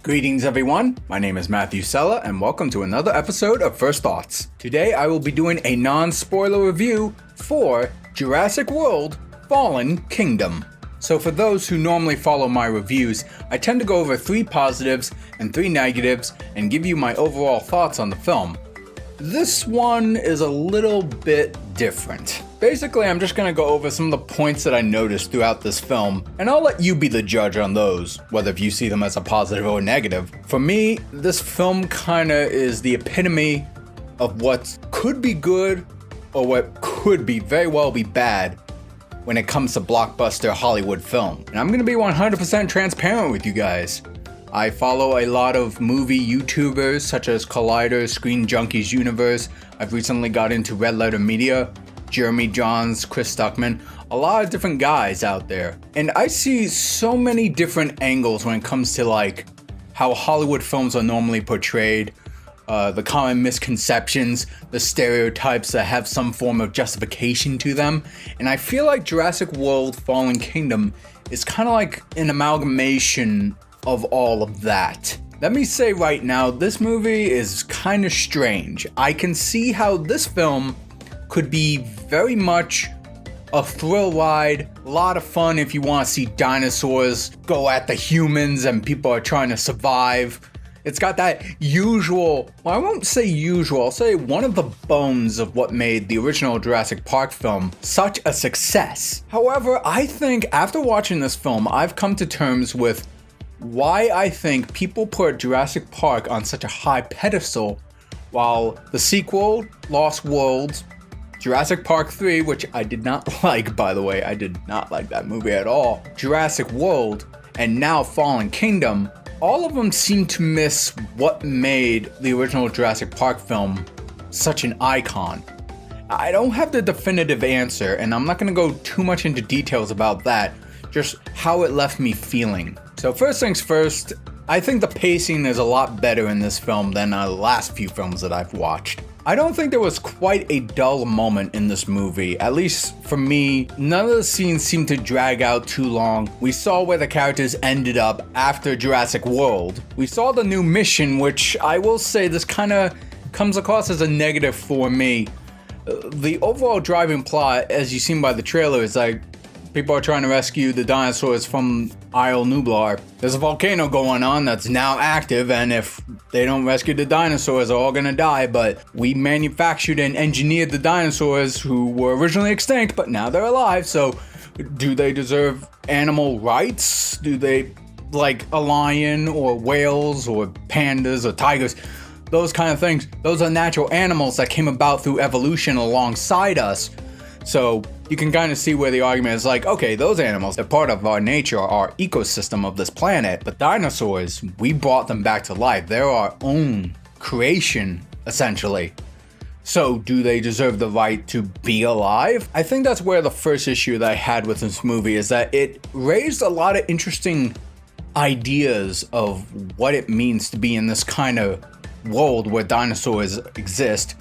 Greetings everyone, my name is Matthew Sella and welcome to another episode of First Thoughts. Today I will be doing a non-spoiler review for Jurassic World Fallen Kingdom. So for those who normally follow my reviews, I tend to go over 3 positives and 3 negatives and give you my overall thoughts on the film. This one is a little bit different. Basically, I'm just gonna go over some of the points that I noticed throughout this film, and I'll let you be the judge on those, whether if you see them as a positive or negative. For me, this film kinda is the epitome of what could be good or what could be very well be bad when it comes to blockbuster Hollywood film. And I'm gonna be 100% transparent with you guys. I follow a lot of movie YouTubers such as Collider, Screen Junkies Universe. I've recently got into Red Letter Media, Jeremy Johns, Chris Stuckman, a lot of different guys out there. And I see so many different angles when it comes to like how Hollywood films are normally portrayed, the common misconceptions, the stereotypes that have some form of justification to them. And I feel like Jurassic World Fallen Kingdom is kind of like an amalgamation of all of that. Let me say right now, this movie is kind of strange. I can see how this film could be very much a thrill ride, a lot of fun if you want to see dinosaurs go at the humans and people are trying to survive. It's got that usual, well, I won't say usual, I'll say one of the bones of what made the original Jurassic Park film such a success. However, I think after watching this film, I've come to terms with why I think people put Jurassic Park on such a high pedestal, while the sequel, Lost Worlds, Jurassic Park 3, which I did not like, by the way, I did not like that movie at all, Jurassic World, and now Fallen Kingdom, all of them seem to miss what made the original Jurassic Park film such an icon. I don't have the definitive answer, and I'm not going to go too much into details about that, just how it left me feeling. So first things first, I think the pacing is a lot better in this film than the last few films that I've watched. I don't think there was quite a dull moment in this movie, at least for me. None of the scenes seemed to drag out too long. We saw where the characters ended up after Jurassic World. We saw the new mission, which I will say this kind of comes across as a negative for me. The overall driving plot, as you've seen by the trailer, is like people are trying to rescue the dinosaurs from Isle Nublar. There's a volcano going on that's now active, and if they don't rescue the dinosaurs, they're all gonna die, but we manufactured and engineered the dinosaurs who were originally extinct, but now they're alive, so do they deserve animal rights? Do they like a lion or whales or pandas or tigers? Those kind of things. Those are natural animals that came about through evolution alongside us. So you can kind of see where the argument is like, okay, those animals, they're part of our nature, our ecosystem of this planet, but dinosaurs, we brought them back to life. They're our own creation, essentially. So do they deserve the right to be alive? I think that's where the first issue that I had with this movie is that it raised a lot of interesting ideas of what it means to be in this kind of world where dinosaurs exist.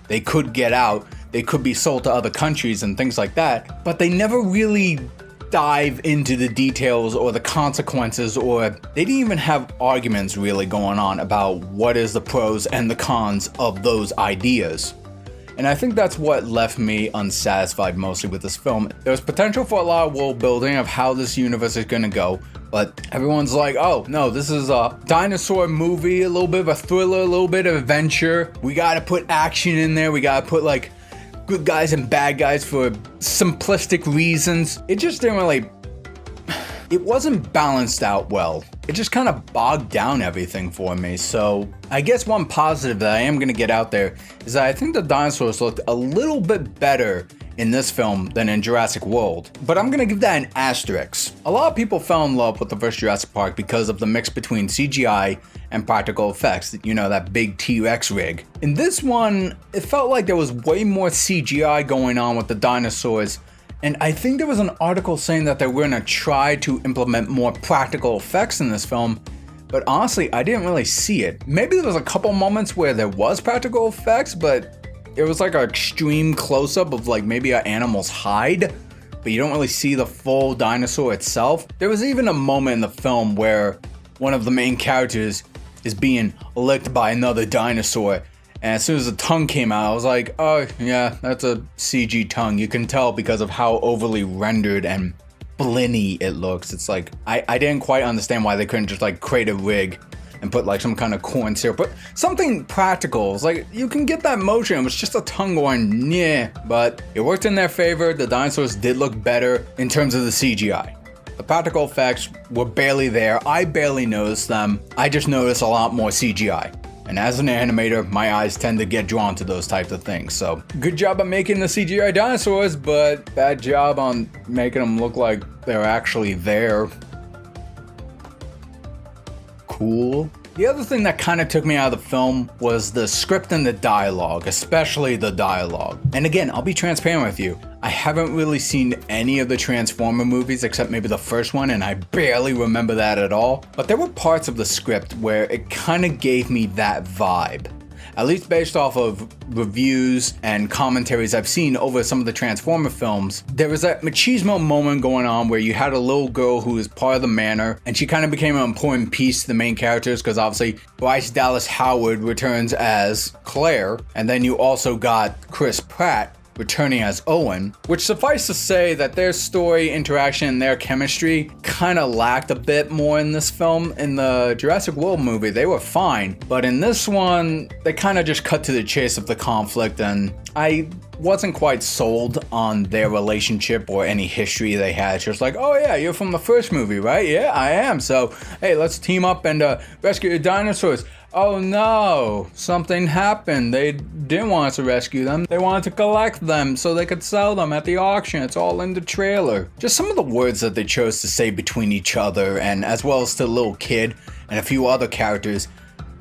They could get out, they could be sold to other countries and things like that, but they never really dive into the details or the consequences, or they didn't even have arguments really going on about what is the pros and the cons of those ideas. And I think that's what left me unsatisfied mostly with this film. There was potential for a lot of world building of how this universe is gonna go, but everyone's like, oh no, this is a dinosaur movie, a little bit of a thriller, a little bit of adventure. We gotta put action in there, we gotta put like good guys and bad guys for simplistic reasons. It just didn't really, it wasn't balanced out well. It just kind of bogged down everything for me. So I guess one positive that I am going to get out there is that I think the dinosaurs looked a little bit better in this film than in Jurassic World. But I'm going to give that an asterisk. A lot of people fell in love with the first Jurassic Park because of the mix between CGI and practical effects, you know, that big T-Rex rig. In this one, it felt like there was way more CGI going on with the dinosaurs, and I think there was an article saying that they were gonna try to implement more practical effects in this film, but honestly, I didn't really see it. Maybe there was a couple moments where there was practical effects, but it was like an extreme close-up of like maybe an animal's hide, but you don't really see the full dinosaur itself. There was even a moment in the film where one of the main characters is being licked by another dinosaur. And as soon as the tongue came out, I was like, oh yeah, that's a CG tongue. You can tell because of how overly rendered and blinny it looks. It's like, I didn't quite understand why they couldn't just like create a rig and put like some kind of corn syrup, but something practical. It's like, you can get that motion. It was just a tongue going, yeah, but it worked in their favor. The dinosaurs did look better in terms of the CGI. The practical effects were barely there. I barely noticed them. I just noticed a lot more CGI. And as an animator, my eyes tend to get drawn to those types of things. So good job on making the CGI dinosaurs, but bad job on making them look like they're actually there. Cool. The other thing that kind of took me out of the film was the script and the dialogue, especially the dialogue. And again, I'll be transparent with you. I haven't really seen any of the Transformer movies except maybe the first one, and I barely remember that at all. But there were parts of the script where it kind of gave me that vibe. At least based off of reviews and commentaries I've seen over some of the Transformer films, there was that machismo moment going on where you had a little girl who was part of the manor, and she kind of became an important piece to the main characters because obviously Bryce Dallas Howard returns as Claire, and then you also got Chris Pratt returning as Owen, which suffice to say that their story, interaction, and their chemistry kind of lacked a bit more in this film. In the Jurassic World movie, they were fine, but in this one, they kind of just cut to the chase of the conflict, and I wasn't quite sold on their relationship or any history they had. It's just like, oh yeah, you're from the first movie, right? Yeah, I am. So, hey, let's team up and rescue the dinosaurs. Oh no, something happened. They didn't want us to rescue them. They wanted to collect them so they could sell them at the auction. It's all in the trailer. Just some of the words that they chose to say between each other, and as well as to the little kid and a few other characters,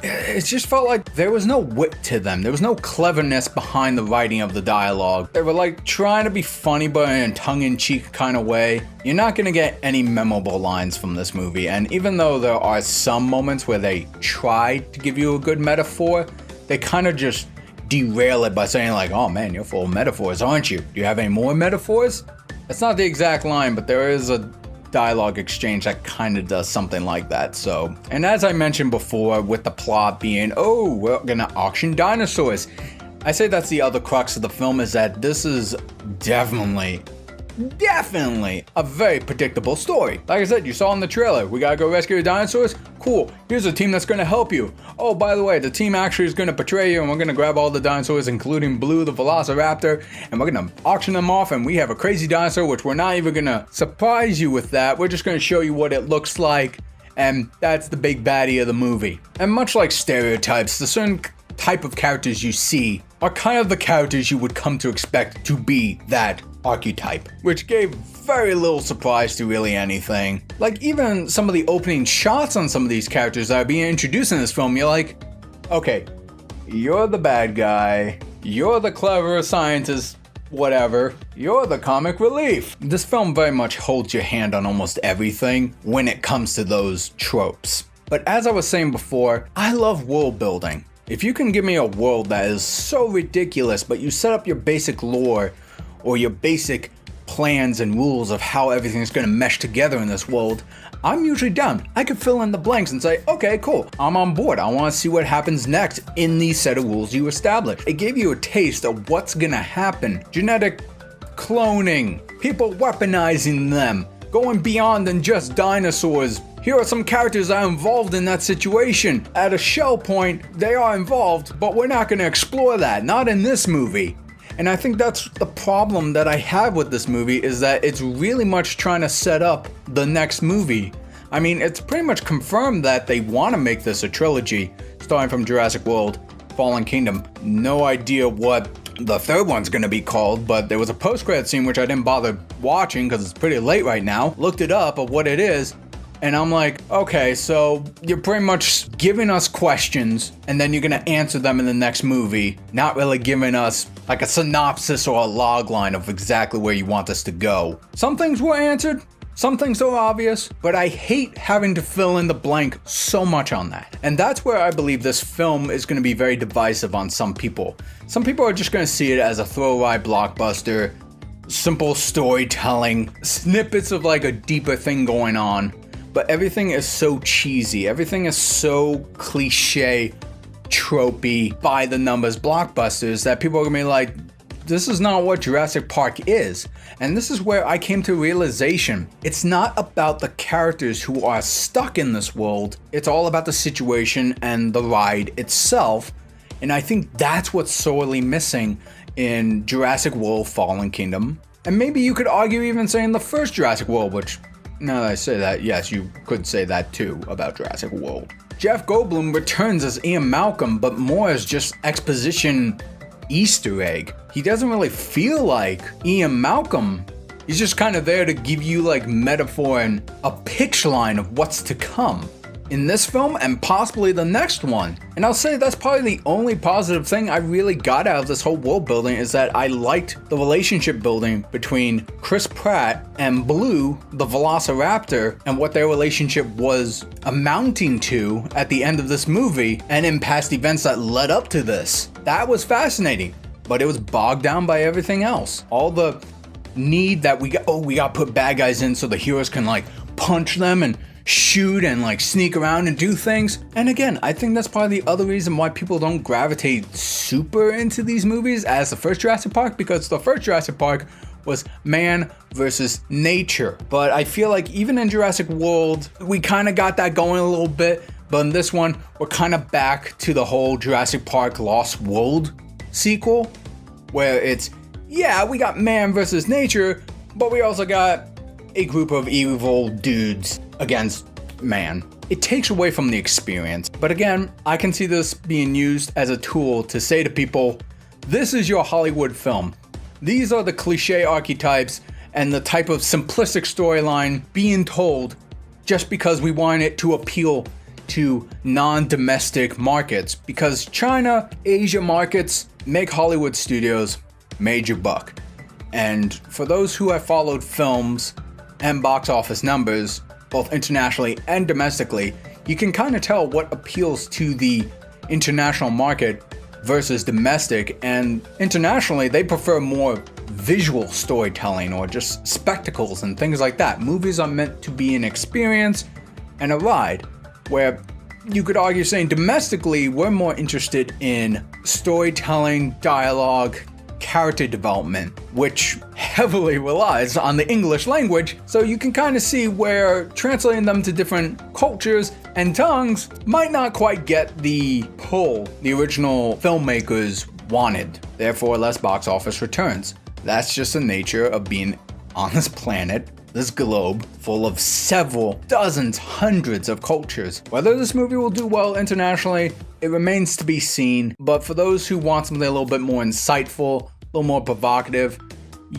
it just felt like there was no wit to them. There was no cleverness behind the writing of the dialogue. They were like trying to be funny, but in a tongue-in-cheek kind of way. You're not gonna get any memorable lines from this movie, and even though there are some moments where they try to give you a good metaphor, they kind of just derail it by saying like, oh man, you're full of metaphors, aren't you? Do you have any more metaphors? That's not the exact line, but there is a dialogue exchange that kind of does something like that. So, and as I mentioned before, with the plot being, oh, we're gonna auction dinosaurs, I say that's the other crux of the film, is that this is definitely a very predictable story. Like I said, you saw in the trailer, we gotta go rescue the dinosaurs. Cool, here's a team that's gonna help you. Oh, by the way, the team actually is gonna betray you, and we're gonna grab all the dinosaurs, including Blue the Velociraptor, and we're gonna auction them off, and we have a crazy dinosaur, which we're not even gonna surprise you with that. We're just gonna show you what it looks like, and that's the big baddie of the movie. And much like stereotypes, the certain type of characters you see are kind of the characters you would come to expect to be that archetype, which gave very little surprise to really anything. Like even some of the opening shots on some of these characters that are being introduced in this film, you're like, okay, you're the bad guy, you're the clever scientist, whatever, you're the comic relief. This film very much holds your hand on almost everything when it comes to those tropes. But as I was saying before, I love world building. If you can give me a world that is so ridiculous, but you set up your basic lore or your basic plans and rules of how everything's going to mesh together in this world, I'm usually down. I could fill in the blanks and say, okay, cool, I'm on board. I want to see what happens next in these set of rules you established. It gave you a taste of what's going to happen. Genetic cloning, people weaponizing them, going beyond than just dinosaurs. Here are some characters that are involved in that situation. At a shell point, they are involved, but we're not going to explore that, not in this movie. And I think that's the problem that I have with this movie, is that it's really much trying to set up the next movie. I mean, it's pretty much confirmed that they want to make this a trilogy, starting from Jurassic World, Fallen Kingdom. No idea what the third one's going to be called, but there was a post-credit scene which I didn't bother watching because it's pretty late right now. Looked it up of what it is, and I'm like, okay, so you're pretty much giving us questions and then you're gonna answer them in the next movie, not really giving us like a synopsis or a log line of exactly where you want us to go. Some things were answered, some things are obvious, but I hate having to fill in the blank so much on that. And that's where I believe this film is gonna be very divisive on some people. Some people are just gonna see it as a throwaway blockbuster, simple storytelling, snippets of like a deeper thing going on. but everything is so cheesy. Everything is so cliche, tropey, by the numbers blockbusters that people are gonna be like, this is not what Jurassic Park is. And this is where I came to realization. It's not about the characters who are stuck in this world. It's all about the situation and the ride itself. And I think that's what's sorely missing in Jurassic World Fallen Kingdom. And maybe you could argue even saying the first Jurassic World, which, now that I say that, yes, you could say that too about Jurassic World. Jeff Goldblum returns as Ian Malcolm, but more as just exposition Easter egg. He doesn't really feel like Ian Malcolm. He's just kind of there to give you like metaphor and a pitch line of what's to come in this film and possibly the next one. And I'll say that's probably the only positive thing I really got out of this whole world building, is that I liked the relationship building between Chris Pratt and Blue, the Velociraptor, and what their relationship was amounting to at the end of this movie and in past events that led up to this. That was fascinating, but it was bogged down by everything else. All the need that we got to put bad guys in so the heroes can like punch them and shoot and like sneak around and do things. And again, I think that's probably the other reason why people don't gravitate super into these movies as the first Jurassic Park, because the first Jurassic Park was man versus nature. But I feel like even in Jurassic World, we kind of got that going a little bit. But in this one, we're kind of back to the whole Jurassic Park Lost World sequel, where it's, yeah, we got man versus nature, but we also got a group of evil dudes against man. It takes away from the experience. But again, I can see this being used as a tool to say to people, this is your Hollywood film. These are the cliche archetypes and the type of simplistic storyline being told just because we want it to appeal to non-domestic markets, because China, Asia markets make Hollywood studios major buck. And for those who have followed films and box office numbers, both internationally and domestically, you can kind of tell what appeals to the international market versus domestic. And internationally, they prefer more visual storytelling or just spectacles and things like that. Movies are meant to be an experience and a ride, where you could argue saying domestically, we're more interested in storytelling, dialogue, character development, which heavily relies on the English language. So you can kind of see where translating them to different cultures and tongues might not quite get the pull the original filmmakers wanted. Therefore, less box office returns. That's just the nature of being on this planet, this globe, full of several dozens, hundreds of cultures. Whether this movie will do well internationally, it remains to be seen. But for those who want something a little bit more insightful, a little more provocative,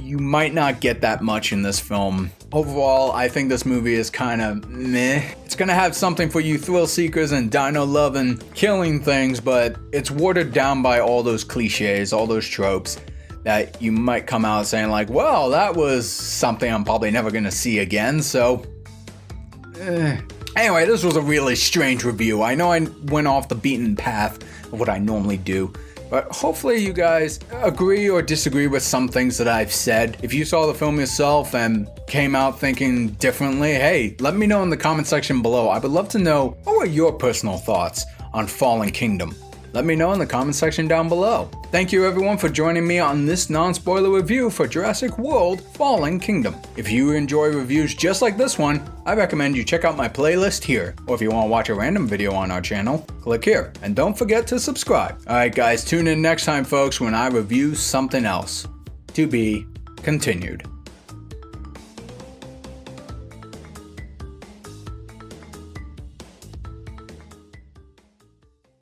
you might not get that much in this film. Overall, I think this movie is kind of meh. It's gonna have something for you thrill seekers and dino loving killing things, but it's watered down by all those cliches, all those tropes that you might come out saying like, well, that was something I'm probably never gonna see again, so Anyway, this was a really strange review. I know I went off the beaten path of what I normally do, but hopefully you guys agree or disagree with some things that I've said. If you saw the film yourself and came out thinking differently, hey, let me know in the comment section below. I would love to know, what were your personal thoughts on Fallen Kingdom? Let me know in the comment section down below. Thank you everyone for joining me on this non-spoiler review for Jurassic World Fallen Kingdom. If you enjoy reviews just like this one, I recommend you check out my playlist here. Or if you want to watch a random video on our channel, click here. And don't forget to subscribe. Alright guys, tune in next time folks when I review something else. To be continued.